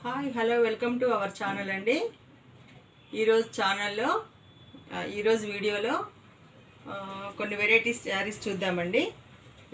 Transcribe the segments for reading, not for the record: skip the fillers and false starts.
Hi hello welcome to our channel అండి. ఈరోజు ఛానల్లో ఈరోజు వీడియోలో కొన్ని వెరైటీస్ శారీస్ చూద్దామండి.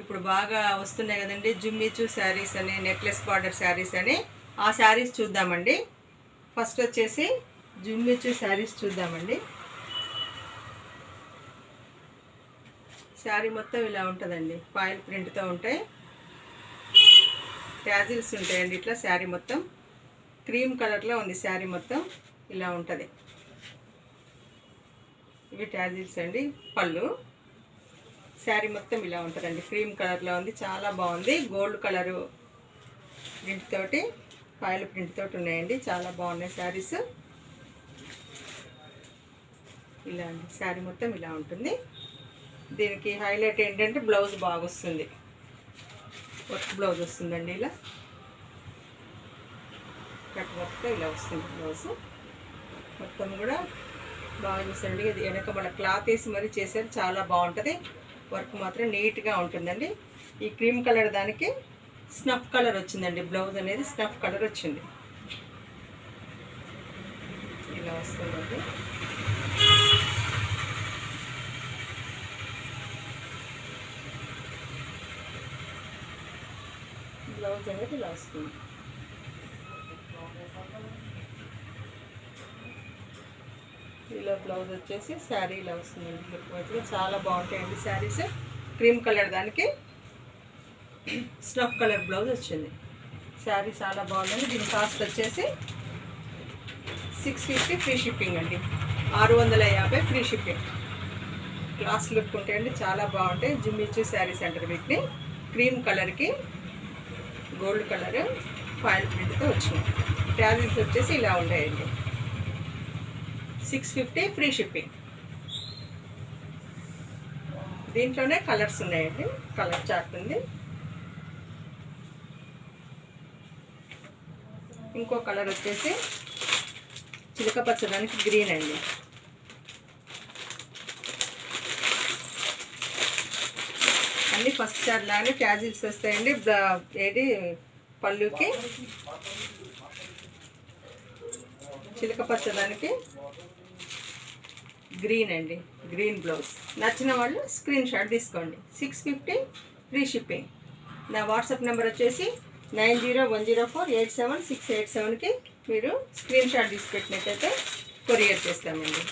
ఇప్పుడు బాగా వస్తున్నాయి కదండి జుమ్మిచూ శారీస్ అని, నెక్లెస్ బార్డర్ శారీస్ అని. ఆ శారీస్ చూద్దామండి. ఫస్ట్ వచ్చేసి జుమ్మిచూ శారీస్ చూద్దామండి. శారీ మొత్తం ఇలా ఉంటుందండి, ఫాయిల్ ప్రింట్తో ఉంటాయి, ట్యాజిల్స్ ఉంటాయండి. ఇట్లా శారీ మొత్తం క్రీమ్ కలర్లో ఉంది. శారీ మొత్తం ఇలా ఉంటుంది. ఇవి ట్యాజిల్స్ అండి. పళ్ళు శారీ మొత్తం ఇలా ఉంటుందండి, క్రీమ్ కలర్లో ఉంది, చాలా బాగుంది. గోల్డ్ కలరు ప్రింట్ తోటి, ఫాయిల్ ప్రింట్ తోటి ఉన్నాయండి, చాలా బాగున్నాయి శారీస్. ఇలా అండి శారీ మొత్తం ఇలా ఉంటుంది. దీనికి హైలైట్ ఏంటంటే బ్లౌజ్ బాగా వస్తుంది, వర్క్ బ్లౌజ్ వస్తుందండి. ఇలా కట్ వర్క్తో ఇలా వస్తుంది బ్లౌజ్ మొత్తం కూడా బాగా చూసండి. ఇది వెనక మన క్లాత్ వేసి మరీ చేశారు, చాలా బాగుంటుంది. వర్క్ మాత్రం నీట్గా ఉంటుందండి. ఈ క్రీమ్ కలర్ దానికి స్నఫ్ కలర్ వచ్చిందండి, బ్లౌజ్ అనేది స్నఫ్ కలర్ వచ్చింది. ఇలా వస్తుందండి. బ్లౌజ్ అనేది ఇలా వస్తుంది. ఇలా బ్లౌజ్ వచ్చేసి శారీ ఇలా వస్తుందండి. లుక్ చాలా బాగుంటాయండి శారీస్. క్రీమ్ కలర్ దానికి స్నఫ్ కలర్ బ్లౌజ్ వచ్చింది. శారీ చాలా బాగుందండి. దీని కాస్ట్ వచ్చేసి 650 ఫ్రీ షిప్పింగ్ అండి. 650 ఫ్రీ షిప్పింగ్. క్లాస్ లుక్ ఉంటాయండి, చాలా బాగుంటాయి. జుమ్మిచూ శారీస్ అంటారు వీటిని. క్రీమ్ కలర్కి గోల్డ్ కలర్ ఫాయిల్ ప్రింట్తో వచ్చినాయి. ట్యాజిల్స్ వచ్చేసి ఇలా ఉంటాయండి. 650 ఫ్రీ షిప్పింగ్. దీంట్లోనే కలర్స్ ఉన్నాయండి, కలర్ చార్ట్ ఉంది. ఇంకో కలర్ వచ్చేసి చిలక పచ్చడానికి గ్రీన్ అండి. అన్నీ ఫస్ట్ చార్ట్ లాగానే ట్యాజిల్స్ వస్తాయండి. ఏది పళ్ళుకి చిలక పచ్చడానికి గ్రీన్ అండి, గ్రీన్ బ్లౌజ్. నచ్చిన వాళ్ళు స్క్రీన్ షాట్ తీసుకోండి. 650 ఫ్రీ షిప్పింగ్. నా వాట్సాప్ నెంబర్ వచ్చేసి 9010487687కి మీరు స్క్రీన్ షాట్ తీసి పెట్టినట్టయితే కొరియర్ చేస్తామండి.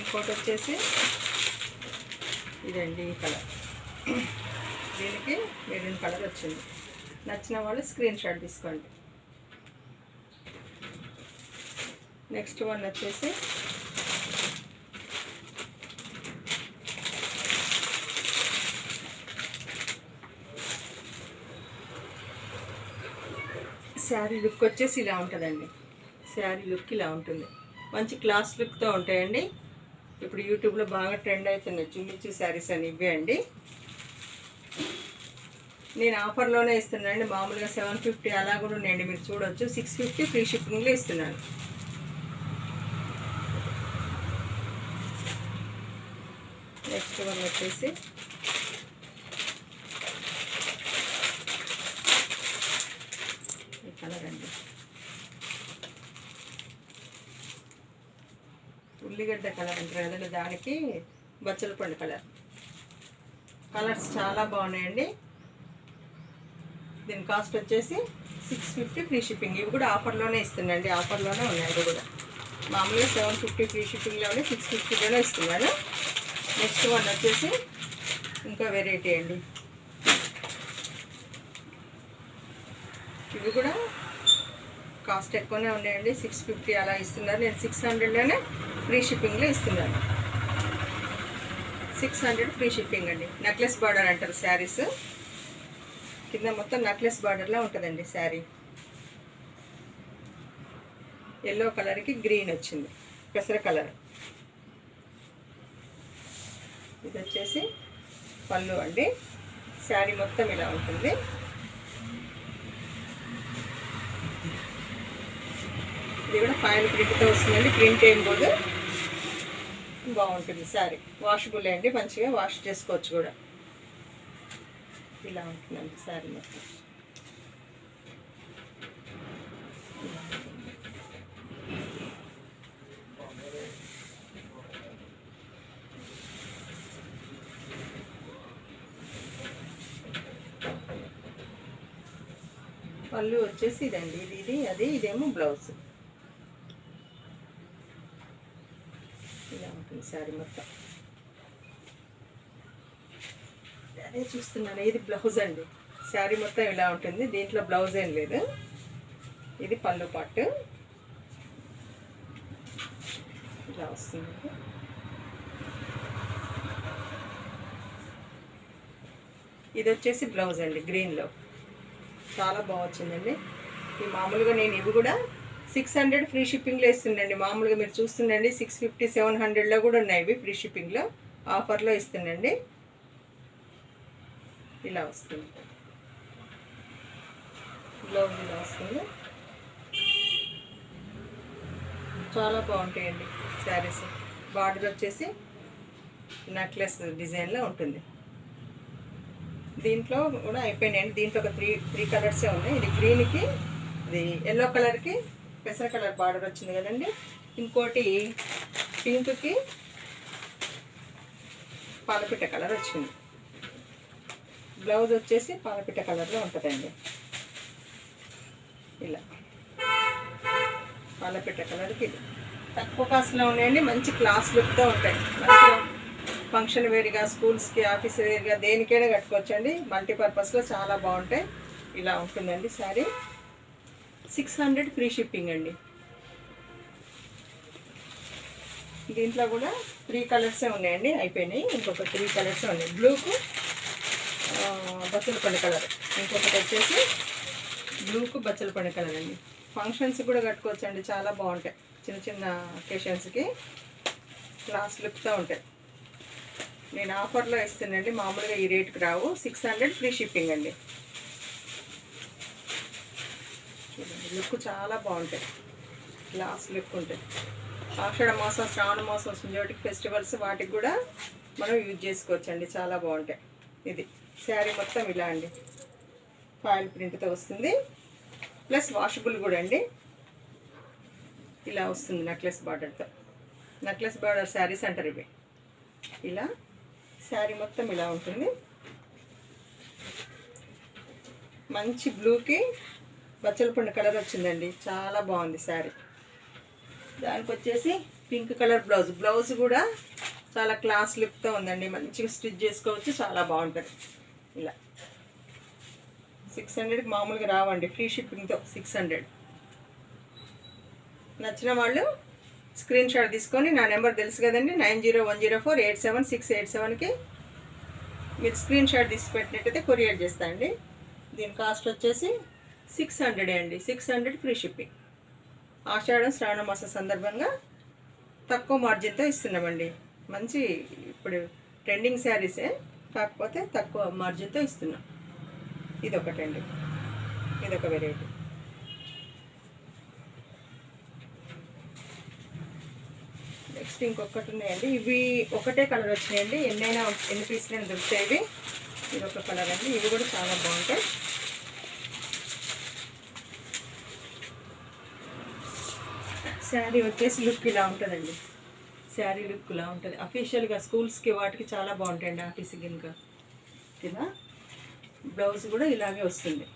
ఇంకోటి వచ్చేసి ఇదండి, ఈ కలర్. దీనికి మెరూన్ కలర్ వచ్చింది. నచ్చిన వాళ్ళు స్క్రీన్ షాట్ తీసుకోండి. నెక్స్ట్ వన్ వచ్చేసి శారీ లుక్ వచ్చేసి ఇలా ఉంటుందండి. శారీ లుక్ ఇలా ఉంటుంది, మంచి క్లాస్ లుక్తో ఉంటాయండి. ఇప్పుడు యూట్యూబ్లో బాగా ట్రెండ్ అవుతున్నాయి జుమ్మిచూ శారీస్ అని. ఇవే అండి. నేను ఆఫర్లోనే ఇస్తున్నాను. మామూలుగా 750 అలా కూడా ఉన్నాయండి, మీరు చూడవచ్చు. 650 ఫ్రీ షిప్పింగ్లో ఇస్తున్నాను. నెక్స్ట్ వన్ వచ్చేసి ఈ కలర్ అండి, ఉల్లిగడ్డ కలర్ అంటారు కదండి, దానికి బచ్చల పండు కలర్. కలర్స్ చాలా బాగున్నాయండి. దీని కాస్ట్ వచ్చేసి 650 ఫ్రీ షిప్పింగ్. ఇవి కూడా ఆఫర్లోనే ఇస్తున్నాండి, ఆఫర్లోనే ఉన్నాయి. ఇవి కూడా మామూలుగా 750 ఫ్రీ షిప్పింగ్లోనే 650లోనే ఇస్తున్నాను. నెక్స్ట్ వన్ వచ్చేసి ఇంకా వెరైటీ అండి. ఇవి కూడా కాస్ట్ ఎక్కువనే ఉన్నాయండి, 650 అలా ఇస్తున్నారు. నేను 600లోనే ఫ్రీ షిప్పింగ్లో ఇస్తున్నాను. 600 ఫ్రీ షిప్పింగ్ అండి. నెక్లెస్ బార్డర్ అంటారు శారీస్. కింద మొత్తం నెక్లెస్ బార్డర్లో ఉంటుందండి శారీ. ఎల్లో కలర్కి గ్రీన్ వచ్చింది, పెసర కలర్. ఇది వచ్చేసి పళ్ళు అండి. శారీ మొత్తం ఇలా ఉంటుంది. ఇది కూడా ఫాయిల్ ప్రింట్తో వస్తుందండి, ప్రింట్ ఏం పోదు, బాగుంటుంది శారీ. వాషబుల్ అండి, మంచిగా వాష్ చేసుకోవచ్చు కూడా. ఇలా ఉంటుందండి శారీ మొత్తం. పళ్ళు వచ్చేసి ఇదండి, ఇదేమో బ్లౌజ్. ఇలా ఉంటుంది శారీ మొత్తం. అదే చూస్తున్నాను, ఇది బ్లౌజ్ అండి. శారీ మొత్తం ఇలా ఉంటుంది, దీంట్లో బ్లౌజ్ ఏం లేదు. ఇది పళ్ళు పాటు ఇలా వస్తుంది. ఇది వచ్చేసి బ్లౌజ్ అండి, గ్రీన్లో చాలా బాగా వచ్చిందండి. ఈ మామూలుగా నేను ఇవి కూడా 600 ఫ్రీ షిప్పింగ్లో ఇస్తుండండి. మామూలుగా మీరు చూస్తుండండి 650 700లో కూడా ఉన్నాయి ఇవి ఫ్రీ షిప్పింగ్లో, ఆఫర్లో ఇస్తుండండి. ఇలా వస్తుంది బ్లౌజ్, ఇలా వస్తుంది. చాలా బాగుంటాయండి శారీస్. బార్డర్ వచ్చేసి నెక్లెస్ డిజైన్లో ఉంటుంది. దీంట్లో కూడా అయిపోయినాయండి. దీంట్లో ఒక త్రీ కలర్సే ఉన్నాయి. ఇది గ్రీన్కి, ఇది ఎల్లో కలర్కి పెసర కలర్ బార్డర్ వచ్చింది కదండి. ఇంకోటి పింక్కి పాలపిట్ట కలర్ వచ్చింది. బ్లౌజ్ వచ్చేసి పాలపిట్ట కలర్లో ఉంటుందండి. ఇలా పాలపిట్ట కలర్కి ఇది తక్కువ కాస్ట్లో ఉన్నాయండి. మంచి క్లాస్ లుక్తో ఉంటాయి. మంచిగా ఫంక్షన్ వేర్గా, స్కూల్స్కి, ఆఫీస్ వేర్గా దేనికైనా కట్టుకోవచ్చండి. మల్టీపర్పస్లో చాలా బాగుంటాయి. ఇలా ఉంటుందండి శారీ. 600 ఫ్రీ షిప్పింగ్ అండి. దీంట్లో కూడా 3 కలర్సే ఉన్నాయండి, అయిపోయినాయి. ఇంకొక 3 కలర్సే ఉన్నాయి. బ్లూకు బచ్చలపండు కలర్, ఇంకొకటి వచ్చేసి బ్లూకు బచ్చలపండు కలర్ అండి. ఫంక్షన్స్ కూడా కట్టుకోవచ్చండి, చాలా బాగుంటాయి. చిన్న చిన్న అకేషన్స్కి క్లాస్ లుక్తో ఉంటాయి. నేను ఆఫర్లో ఇస్తానండి, మామూలుగా ఈ రేటుకి రావు. 600 ఫ్రీ షిప్పింగ్ అండి. చూడండి, లుక్ చాలా బాగుంటాయి, క్లాస్ లుక్ ఉంటాయి. ఆషాఢ మాసం, శ్రావణ మాసం వస్తుంది, ఫెస్టివల్స్ వాటికి కూడా మనం యూజ్ చేసుకోవచ్చండి, చాలా బాగుంటాయి. ఇది శారీ మొత్తం ఇలా అండి, ఫాయిల్ ప్రింట్తో వస్తుంది, ప్లస్ వాషబుల్ కూడా అండి. ఇలా వస్తుంది నెక్లెస్ బార్డర్తో. నెక్లెస్ బార్డర్ శారీస్ అంటారు ఇవి. ఇలా శారీ మొత్తం ఇలా ఉంటుంది. మంచి బ్లూకి బచ్చలపండు కలర్ వచ్చిందండి, చాలా బాగుంది శారీ. దానికి వచ్చేసి పింక్ కలర్ బ్లౌజ్. బ్లౌజ్ కూడా చాలా క్లాస్ లుక్తో ఉందండి, మంచిగా స్టిచ్ చేసుకోవచ్చు, చాలా బాగుంటుంది. ఇలా 600కి మామూలుగా రావండి, ఫ్రీ షిప్పింగ్తో 600. నచ్చిన వాళ్ళు స్క్రీన్ షాట్ తీసుకొని, నా నెంబర్ తెలుసు కదండి, 9010487687కి మీరు స్క్రీన్ షాట్ తీసి పెట్టినట్టయితే కొరియర్ చేస్తా అండి. దీని కాస్ట్ వచ్చేసి 600 అండి, 600 ఫ్రీ షిప్పింగ్. ఆషాఢం శ్రావణ మాసం సందర్భంగా తక్కువ మార్జిన్తో ఇస్తున్నామండి. మంచి ఇప్పుడు ట్రెండింగ్ శారీసే, కాకపోతే తక్కువ మార్జిన్తో ఇస్తున్నాం. ఇదొకటండి, ఇదొక వెరైటీ. నెక్స్ట్ ఇంకొకటి ఉన్నాయండి, ఇవి ఒకటే కలర్ వచ్చినాయండి, ఎన్ని పీసులైనా దొరుకుతాయి ఇవి. ఇది ఒక కలర్ అండి, ఇవి కూడా చాలా బాగుంటాయి. శారీ వచ్చేసి లుక్ ఇలా ఉంటుందండి, శారీ లుక్ ఇలా ఉంటుంది. అఫీషియల్గా స్కూల్స్కి వాటికి చాలా బాగుంటాయండి, ఆఫీస్కి ఇంకా. ఇలా బ్లౌజ్ కూడా ఇలాగే వస్తుంది.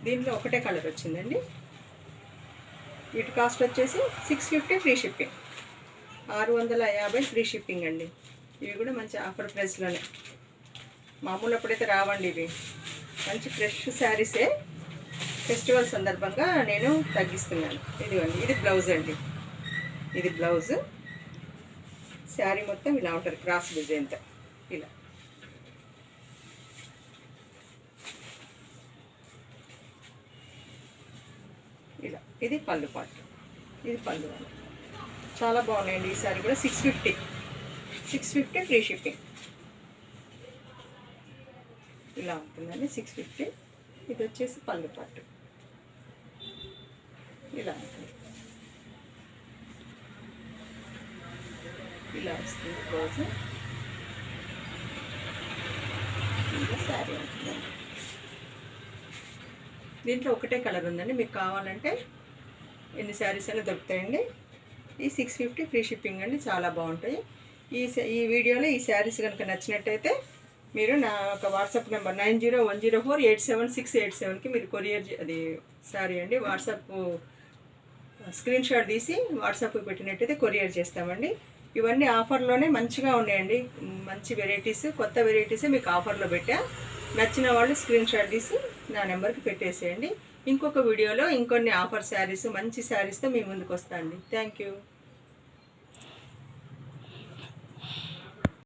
దీంట్లో ఒకటే కలర్ వచ్చిందండి. వీటి కాస్ట్ వచ్చేసి 650 ఫ్రీ షిప్పింగ్, 650 ఫ్రీ షిప్పింగ్ అండి. ఇవి కూడా మంచి ఆఫర్ ప్రైస్లోనే, మామూలు అప్పుడైతే రావండి ఇవి. మంచి ఫ్రెష్ శారీసే, ఫెస్టివల్ సందర్భంగా నేను తగ్గిస్తున్నాను. ఇదిగోండి, ఇది బ్లౌజ్ అండి, ఇది బ్లౌజ్. శారీ మొత్తం ఇలా ఉంటుంది, క్రాస్ డిజైన్తో ఇలా. ఇలా ఇది పళ్ళు పాటు, ఇది పళ్ళు. చాలా బాగున్నాయండి ఈ సారీ కూడా. 650 ఫ్రీ షిప్పింగ్. ఇలా ఉంటుందండి 650. ఇది వచ్చేసి పళ్ళు పాటు ఇలా ఉంటుంది, ఇలా వస్తుంది బ్లౌజ్. దీంట్లో శారీ ఉంటుంది. దీంట్లో ఒకటే కలర్ ఉందండి, మీకు కావాలంటే ఎన్ని శారీస్ అయినా దొరుకుతాయండి. ఈ 650 ఫ్రీ షిప్పింగ్ అండి, చాలా బాగుంటాయి. ఈ వీడియోలో ఈ శారీస్ కనుక నచ్చినట్టయితే మీరు నా ఒక వాట్సాప్ నెంబర్ 9010487687కి మీరు కొరియర్ అది శారీ అండి వాట్సాప్ స్క్రీన్ షాట్ తీసి వాట్సాప్కి పెట్టినట్టయితే కొరియర్ చేస్తామండి. ఇవన్నీ ఆఫర్లోనే మంచిగా ఉన్నాయండి, మంచి వెరైటీస్, కొత్త వెరైటీసే మీకు ఆఫర్లో పెట్టా. నచ్చిన వాళ్ళు స్క్రీన్ షాట్ తీసి నా నెంబర్కి పెట్టేసేయండి. ఇంకొక వీడియోలో ఇంకొన్ని ఆఫర్ శారీస్, మంచి శారీస్తో మీ ముందుకు వస్తాను అండి. Thank you.